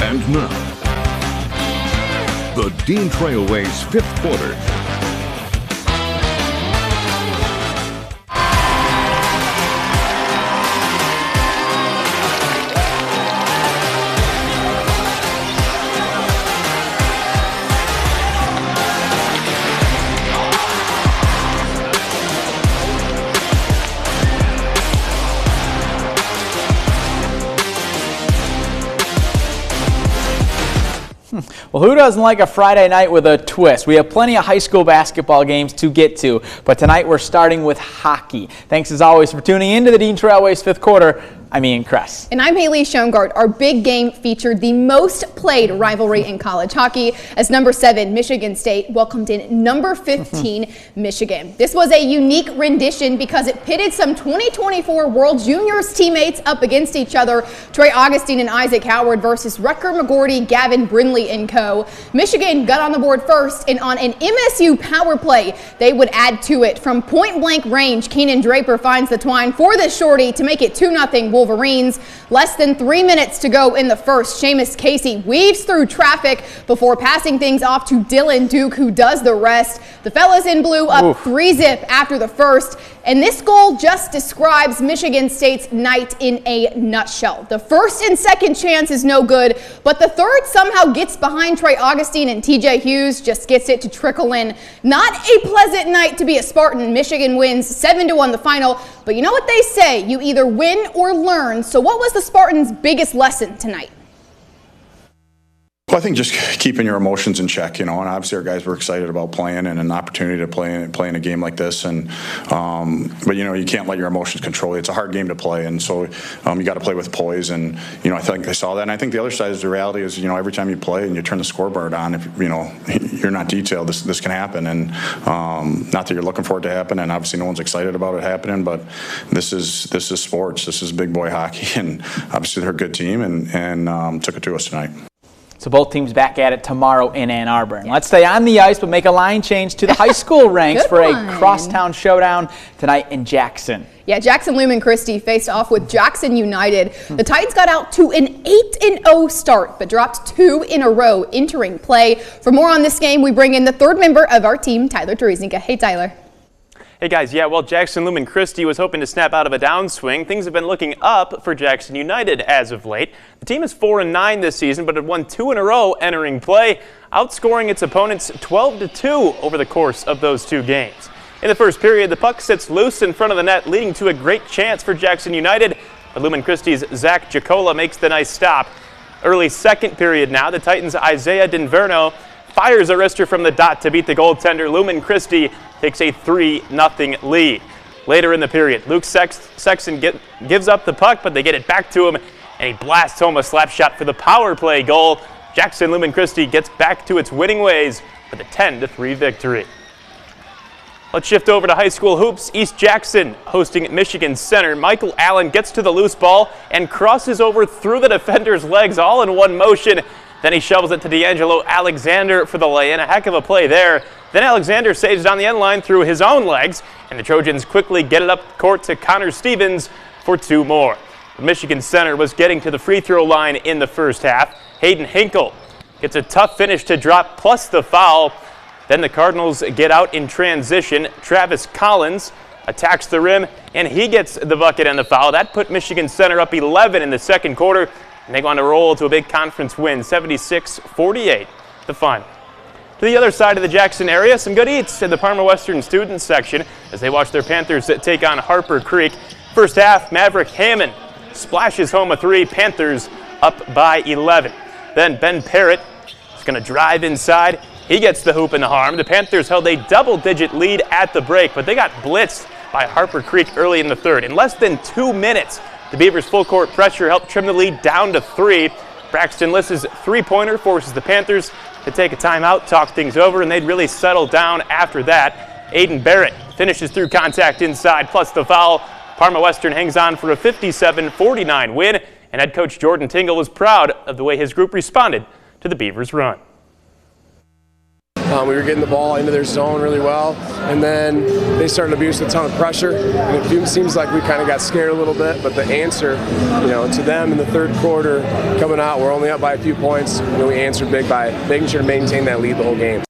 And now, the Dean Trailways fifth quarter. Well, who doesn't like a Friday night with a twist? We have plenty of high school basketball games to get to, but tonight we're starting with hockey. Thanks as always for tuning in to the Dean Trailways fifth quarter. I'm Ian Kress. And I'm Haley Schoengart. Our big game featured the most played rivalry in college hockey as number 7 Michigan State welcomed in number 15 Michigan. This was a unique rendition because it pitted some 2024 World Juniors teammates up against each other. Trey Augustine and Isaac Howard versus Rutger McGorty, Gavin Brindley and co. Michigan got on the board first, and on an MSU power play, they would add to it. From point blank range, Keenan Draper finds the twine for the shorty to make it 2-0 Wolverines. Less than 3 minutes to go in the first. Seamus Casey weaves through traffic before passing things off to Dylan Duke, who does the rest. The fellas in blue up 3-0 after the first. And this goal just describes Michigan State's night in a nutshell. The first and second chance is no good, but the third somehow gets behind Trey Augustine, and TJ Hughes just gets it to trickle in. Not a pleasant night to be a Spartan. Michigan wins 7-1 the final, but you know what they say, you either win or learn. So what was the Spartans' biggest lesson tonight? Well, I think just keeping your emotions in check, and obviously our guys were excited about playing and an opportunity to play in a game like this. And but you can't let your emotions control you. It's a hard game to play, and so you got to play with poise. And I think I saw that. And I think the other side is the reality is every time you play and you turn the scoreboard on, if you're not detailed, this can happen. And not that you're looking for it to happen, and obviously no one's excited about it happening. But this is sports. This is big boy hockey, and obviously they're a good team and took it to us tonight. So both teams back at it tomorrow in Ann Arbor. And let's stay on the ice, but make a line change to the high school ranks for a crosstown showdown tonight in Jackson. Yeah, Jackson Lumen Christi faced off with Jackson United. The Titans got out to an 8-0 start, but dropped 2 in a row entering play. For more on this game, we bring in the third member of our team, Tyler Terezinka. Hey, Tyler. Hey guys, well, Jackson Lumen Christi was hoping to snap out of a downswing. Things have been looking up for Jackson United as of late. The team is 4-9 this season, but had won 2 in a row entering play, outscoring its opponents 12-2 over the course of those 2 games. In the first period, the puck sits loose in front of the net, leading to a great chance for Jackson United, but Lumen Christi's Zach Giacola makes the nice stop. Early second period now, the Titans' Isaiah Dinverno fires a wrister from the dot to beat the goaltender. Lumen Christi takes a 3-0 lead. Later in the period, Luke Sexton gives up the puck, but they get it back to him, and he blasts home a slap shot for the power play goal. Jackson Lumen Christi gets back to its winning ways with a 10-3 victory. Let's shift over to high school hoops. East Jackson hosting Michigan Center. Michael Allen gets to the loose ball and crosses over through the defender's legs all in one motion. Then he shovels it to D'Angelo Alexander for the lay-in. A heck of a play there. Then Alexander saves it on the end line through his own legs, and the Trojans quickly get it up court to Connor Stevens for 2 more. Michigan Center was getting to the free throw line in the first half. Hayden Hinkle gets a tough finish to drop plus the foul. Then the Cardinals get out in transition. Travis Collins attacks the rim, and he gets the bucket and the foul. That put Michigan Center up 11 in the second quarter, and they go on to roll to a big conference win, 76-48, the final. To the other side of the Jackson area, some good eats in the Parma Western students section as they watch their Panthers take on Harper Creek. First half, Maverick Hammond splashes home a 3, Panthers up by 11. Then Ben Parrott is going to drive inside. He gets the hoop and the harm. The Panthers held a double-digit lead at the break, but they got blitzed by Harper Creek early in the third. In less than 2 minutes, the Beavers' full-court pressure helped trim the lead down to 3. Braxton Liss's three-pointer forces the Panthers to take a timeout, talk things over, and they'd really settle down after that. Aiden Barrett finishes through contact inside, plus the foul. Parma Western hangs on for a 57-49 win, and head coach Jordan Tingle was proud of the way his group responded to the Beavers' run. We were getting the ball into their zone really well, and then they started to abuse a ton of pressure, and it seems like we kind of got scared a little bit, but the answer, to them in the third quarter coming out, we're only up by a few points, and we answered big by making sure to maintain that lead the whole game.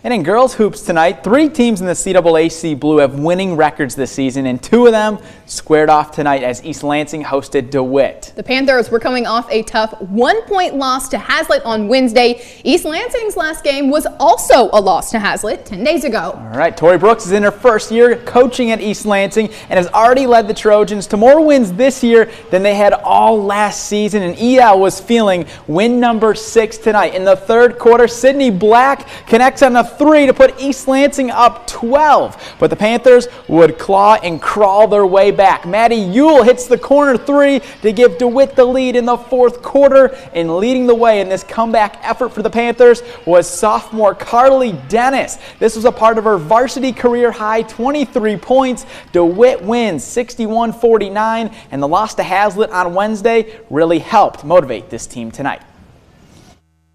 And in girls hoops tonight, 3 teams in the CAAC Blue have winning records this season, and 2 of them squared off tonight as East Lansing hosted DeWitt. The Panthers were coming off a tough 1-point loss to Hazlitt on Wednesday. East Lansing's last game was also a loss to Hazlitt 10 days ago. All right, Tori Brooks is in her first year coaching at East Lansing and has already led the Trojans to more wins this year than they had all last season. And EL was feeling win number 6 tonight. In the third quarter, Sydney Black connects on a 3 to put East Lansing up 12. But the Panthers would claw and crawl their way back. Maddie Ewell hits the corner 3 to give DeWitt the lead in the fourth quarter. And leading the way in this comeback effort for the Panthers was sophomore Carly Dennis. This was a part of her varsity career high 23 points. DeWitt wins 61-49, and the loss to Hazlitt on Wednesday really helped motivate this team tonight.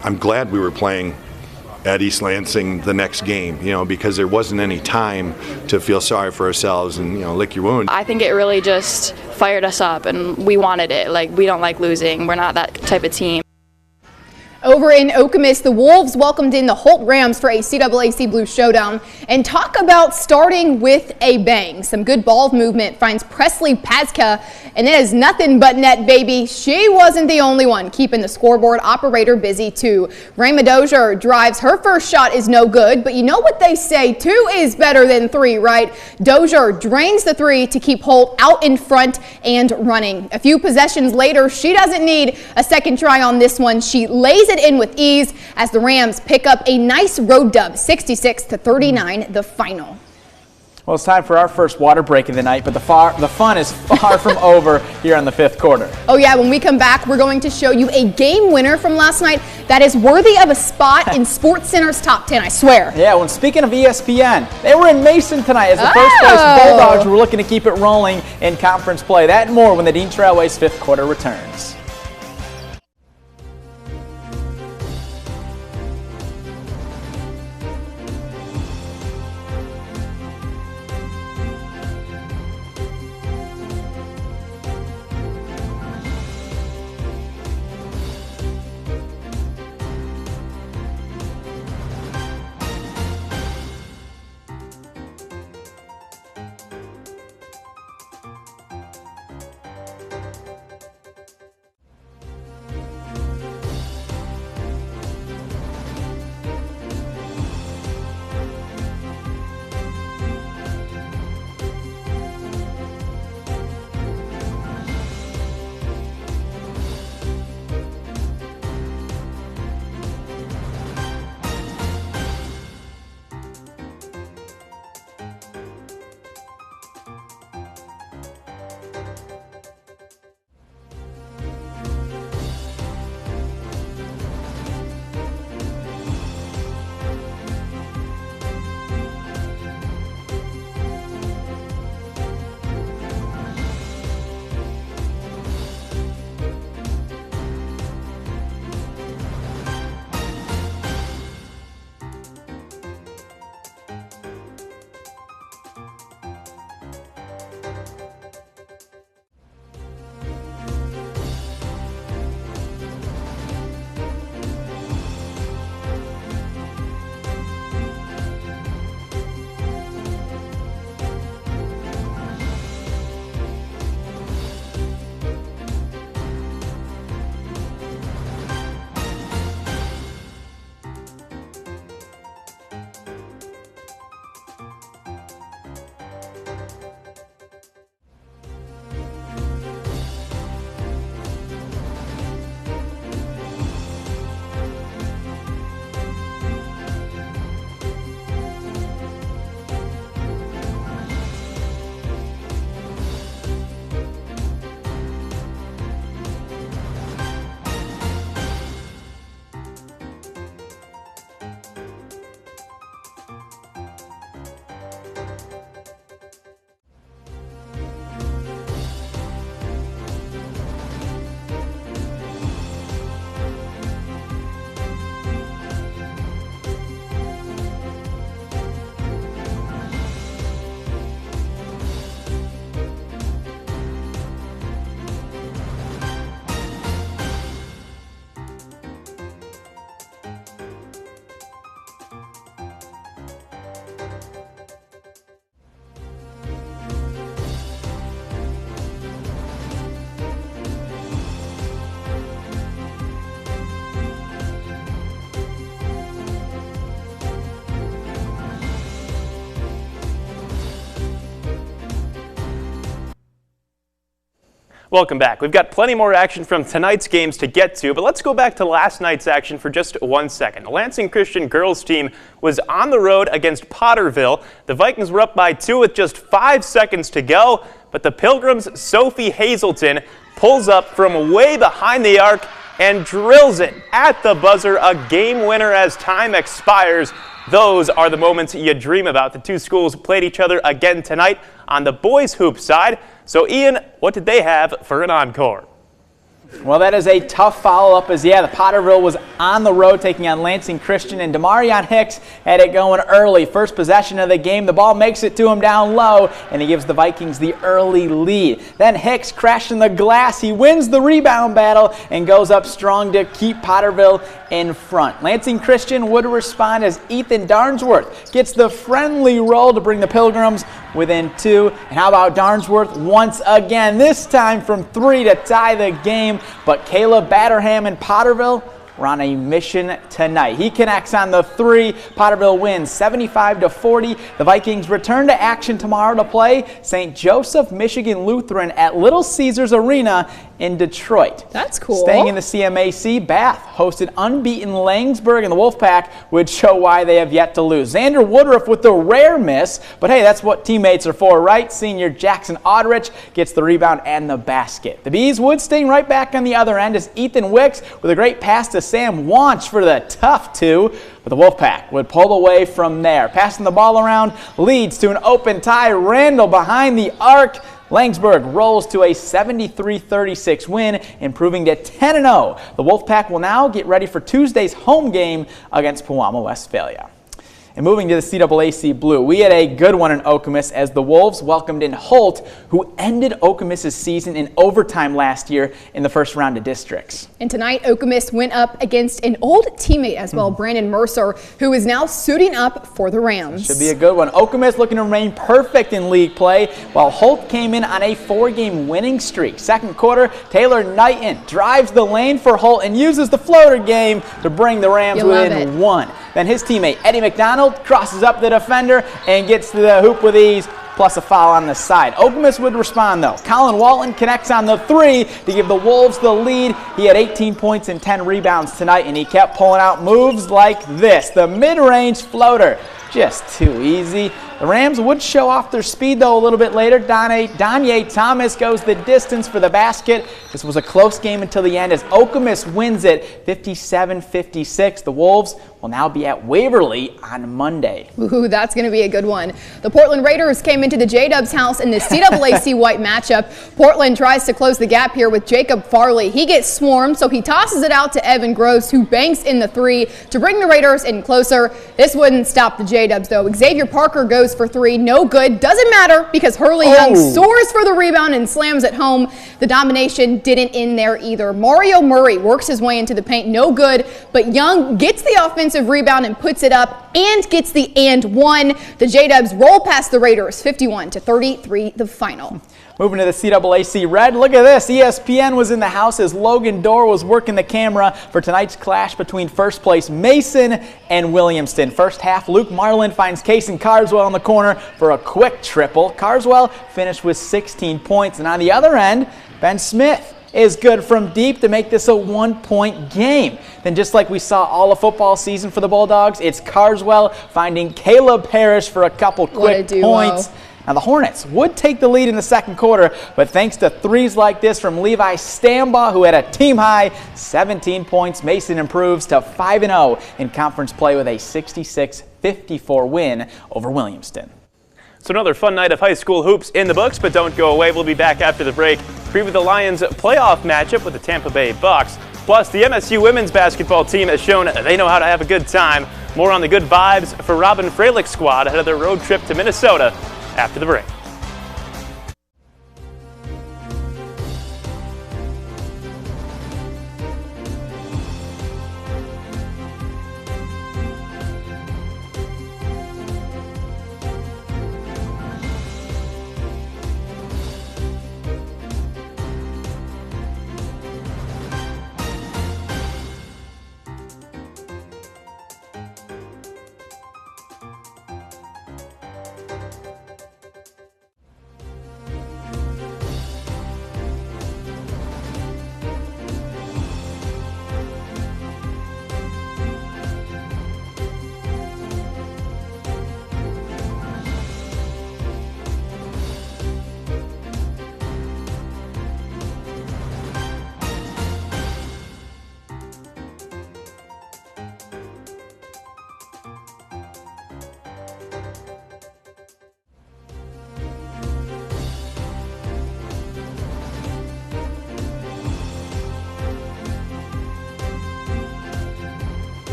I'm glad we were playing at East Lansing the next game, because there wasn't any time to feel sorry for ourselves and, lick your wound. I think it really just fired us up, and we wanted it. Like, we don't like losing. We're not that type of team. Over in Okemos, the Wolves welcomed in the Holt Rams for a CAAC Blue showdown. And talk about starting with a bang. Some good ball movement finds Presley Pazka, and it is nothing but net, baby. She wasn't the only one keeping the scoreboard operator busy, too. Rayma Dozier drives. Her first shot is no good, but you know what they say, 2 is better than 3, right? Dozier drains the 3 to keep Holt out in front and running. A few possessions later, she doesn't need a second try on this one. She lays it in with ease as the Rams pick up a nice road dub, 66-39, the final. Well, it's time for our first water break of the night, but the fun is far from over here on the 5th quarter. Oh yeah, when we come back, we're going to show you a game winner from last night that is worthy of a spot in SportsCenter's top 10, I swear. Yeah, well, speaking of ESPN, they were in Mason tonight as the first place Bulldogs were looking to keep it rolling in conference play. That and more when the Dean Trailways 5th quarter returns. Welcome back. We've got plenty more action from tonight's games to get to, but let's go back to last night's action for just 1 second. The Lansing Christian girls team was on the road against Potterville. The Vikings were up by 2 with just 5 seconds to go, but the Pilgrims' Sophie Hazelton pulls up from way behind the arc and drills it at the buzzer, a game winner as time expires. Those are the moments you dream about. The two schools played each other again tonight on the boys' hoop side. So, Ian, what did they have for an encore? Well, that is a tough follow-up as, the Potterville was on the road taking on Lansing Christian, and Demarion Hicks had it going early. First possession of the game, the ball makes it to him down low, and he gives the Vikings the early lead. Then Hicks crashing the glass. He wins the rebound battle and goes up strong to keep Potterville in front. Lansing Christian would respond as Ethan Darnsworth gets the friendly roll to bring the Pilgrims within 2. And how about Darnsworth once again, this time from 3 to tie the game. But Caleb Batterham and Potterville were on a mission tonight. He connects on the 3. Potterville wins 75-40. The Vikings return to action tomorrow to play St. Joseph Michigan Lutheran at Little Caesars Arena in Detroit. That's cool. Staying in the CMAC, Bath hosted unbeaten Langsburg, and the Wolfpack would show why they have yet to lose. Xander Woodruff with the rare miss, but hey, that's what teammates are for, right? Senior Jackson Audrich gets the rebound and the basket. The Bees would sting right back on the other end as Ethan Wicks with a great pass to Sam Wanch for the tough 2, but the Wolfpack would pull away from there. Passing the ball around leads to an open tie. Randall behind the arc. Langsburg rolls to a 73-36 win, improving to 10-0. The Wolfpack will now get ready for Tuesday's home game against Pewamo, Westphalia. And moving to the CAAC Blue, we had a good one in Okemos as the Wolves welcomed in Holt, who ended Okemos' season in overtime last year in the first round of districts. And tonight, Okemos went up against an old teammate as well, Brandon Mercer, who is now suiting up for the Rams. Should be a good one. Okemos looking to remain perfect in league play, while Holt came in on a 4-game winning streak. Second quarter, Taylor Knighton drives the lane for Holt and uses the floater game to bring the Rams within 1. Then his teammate, Eddie McDonald, crosses up the defender and gets to the hoop with ease, plus a foul on the side. Okemos would respond, though. Colin Walton connects on the 3 to give the Wolves the lead. He had 18 points and 10 rebounds tonight, and he kept pulling out moves like this. The mid-range floater, just too easy. The Rams would show off their speed, though, a little bit later. Danye Thomas goes the distance for the basket. This was a close game until the end as Okemos wins it 57-56. The Wolves will now be at Waverly on Monday. Ooh, that's going to be a good one. The Portland Raiders came into the J-Dubs house in the CAAC white matchup. Portland tries to close the gap here with Jacob Farley. He gets swarmed, so he tosses it out to Evan Gross, who banks in the 3 to bring the Raiders in closer. This wouldn't stop the J-Dubs, though. Xavier Parker goes for 3, no good. Doesn't matter because Hurley Young soars for the rebound and slams it home. The domination didn't end there either. Mario Murray works his way into the paint, no good, but Young gets the offensive rebound and puts it up and gets the and 1. The J-Dubs roll past the Raiders 51-33, the final. Moving to the CAAC Red, look at this. ESPN was in the house as Logan Dorr was working the camera for tonight's clash between first place Mason and Williamston. First half, Luke Marlin finds Kason Carswell in the corner for a quick triple. Carswell finished with 16 points. And on the other end, Ben Smith is good from deep to make this a 1-point game. Then just like we saw all of football season for the Bulldogs, it's Carswell finding Caleb Parrish for a couple quick points. Now, the Hornets would take the lead in the second quarter, but thanks to threes like this from Levi Stambaugh, who had a team-high 17 points, Mason improves to 5-0 in conference play with a 66-54 win over Williamston. So another fun night of high school hoops in the books, but don't go away. We'll be back after the break. Preview the Lions' playoff matchup with the Tampa Bay Bucks. Plus, the MSU women's basketball team has shown they know how to have a good time. More on the good vibes for Robin Freilich squad ahead of their road trip to Minnesota after the break.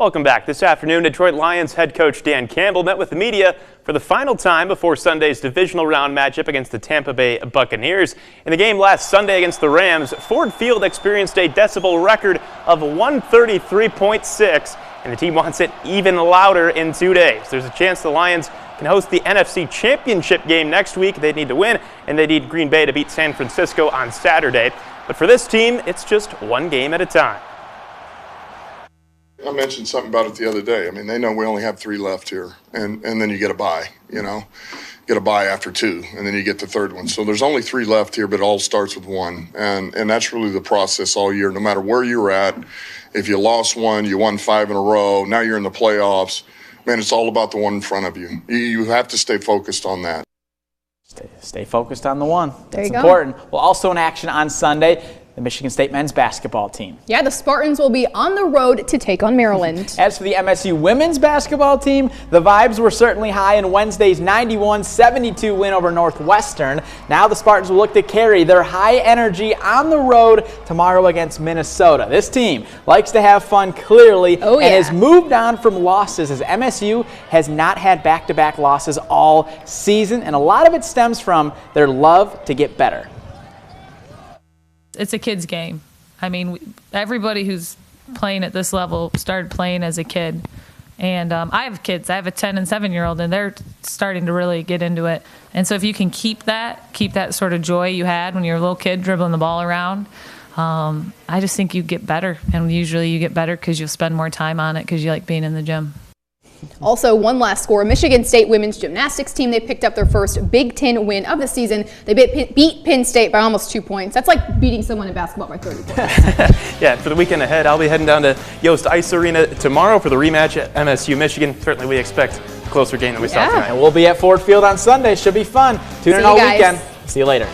Welcome back. This afternoon, Detroit Lions head coach Dan Campbell met with the media for the final time before Sunday's divisional round matchup against the Tampa Bay Buccaneers. In the game last Sunday against the Rams, Ford Field experienced a decibel record of 133.6, and the team wants it even louder in 2 days. There's a chance the Lions can host the NFC Championship game next week. They need to win, and they need Green Bay to beat San Francisco on Saturday. But for this team, it's just one game at a time. I mentioned something about it the other day. I mean, they know we only have 3 left here, and then you get a bye, you know. Get a bye after 2, and then you get the 3rd one. So there's only 3 left here, but it all starts with 1. And that's really the process all year. No matter where you're at, if you lost 1, you won 5 in a row, now you're in the playoffs. Man, it's all about the one in front of you. You have to stay focused on that. Stay focused on the one. There you go. That's important. Well, also in action on Sunday, the Michigan State men's basketball team. Yeah, the Spartans will be on the road to take on Maryland. As for the MSU women's basketball team, the vibes were certainly high in Wednesday's 91-72 win over Northwestern. Now the Spartans will look to carry their high energy on the road tomorrow against Minnesota. This team likes to have fun clearly and has moved on from losses, as MSU has not had back-to-back losses all season, and a lot of it stems from their love to get better. It's a kid's game. I mean, everybody who's playing at this level started playing as a kid. And I have kids. I have a 10 and 7-year-old, and they're starting to really get into it. And so if you can keep that sort of joy you had when you were a little kid dribbling the ball around, I just think you get better. And usually you get better because you'll spend more time on it because you like being in the gym. Also, one last score. Michigan State women's gymnastics team, they picked up their first Big Ten win of the season. They beat Penn State by almost 2 points. That's like beating someone in basketball by 30 points. Yeah, for the weekend ahead, I'll be heading down to Yost Ice Arena tomorrow for the rematch at MSU Michigan. Certainly we expect a closer game than we saw tonight. And we'll be at Ford Field on Sunday. Should be fun. Tune in all weekend. See you later.